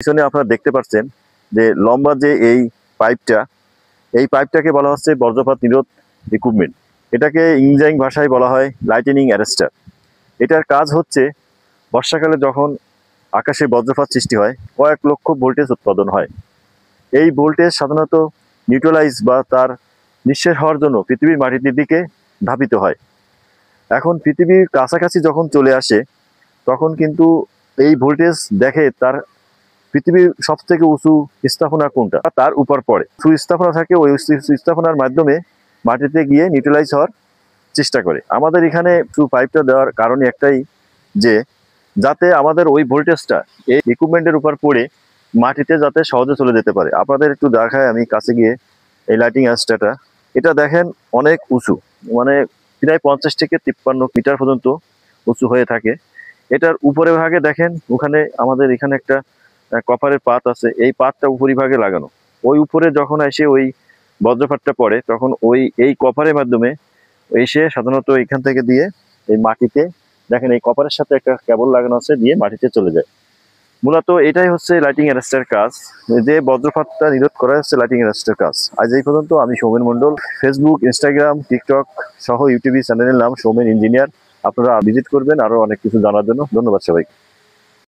পিছনে আপনারা দেখতে পাচ্ছেন যে লম্বা যে এই পাইপটা, এই পাইপটাকে বলা হচ্ছে বজ্রপাত নিরোধ ইকুইপমেন্ট। এটাকে ইঞ্জিনিয়ারিং ভাষায় বলা হয় লাইটেনিং অ্যারেস্টার। এটার কাজ হচ্ছে বর্ষাকালে যখন আকাশে বজ্রপাত সৃষ্টি হয়, কয়েক লক্ষ ভোল্টেজ উৎপাদন হয়। এই ভোল্টেজ সাধারণত নিউট্রালাইজ বা তার নিঃশেষ হওয়ার জন্য পৃথিবীর মাটির দিকে ধাবিত হয়। এখন পৃথিবীর কাছাকাছি যখন চলে আসে তখন কিন্তু এই ভোল্টেজ দেখে তার পৃথিবীর সব থেকে উঁচু স্থাপনা কোনটা, তার উপর পড়ে উঁচু স্থাপনা থাকে, ওই স্থাপনার মাধ্যমে মাটিতে গিয়ে নিউট্রালাইজ হওয়ার চেষ্টা করে। আমাদের এখানে পাইপটা দেওয়ার কারণ একটাই, যে যাতে আমাদের ওই ভোল্টেজটা এই ইকুইপমেন্টের উপর পড়ে মাটিতে যাতে সহজে চলে যেতে পারে। আপনাদের একটু দেখায় আমি কাছে গিয়ে এই লাইটিং অ্যারেস্টারটা। এটা দেখেন অনেক উঁচু, মানে প্রায় 50 থেকে 53 মিটার পর্যন্ত উঁচু হয়ে থাকে। এটার উপরের ভাগে দেখেন, ওখানে আমাদের এখানে একটা কপারের পাত আছে, এই পাতটা উপরিভাগে লাগানো। ওই উপরে যখন এসে ওই বজ্রপাতটা পড়ে তখন ওই এই কপারের মাধ্যমে এসে সাধারণত এখান থেকে দিয়ে এই মাটিতে, দেখেন এই কপারের সাথে একটা কেবল লাগানো আছে, দিয়ে মাটিতে চলে যায়। মূলত এটাই হচ্ছে লাইটিং অ্যারেস্টার কাজ, যে বজ্রপাতটা নিরোধ করা হচ্ছে লাইটিং অ্যারেস্টার কাজ। আজ এই পর্যন্ত। আমি Soumen Mondal. Facebook, Instagram, TikTok সহ ইউটিউব চ্যানেলের নাম সৌমেন ইঞ্জিনিয়ার। আপনারা ভিজিট করবেন আরো অনেক কিছু জানার জন্য। ধন্যবাদ সবাইকে।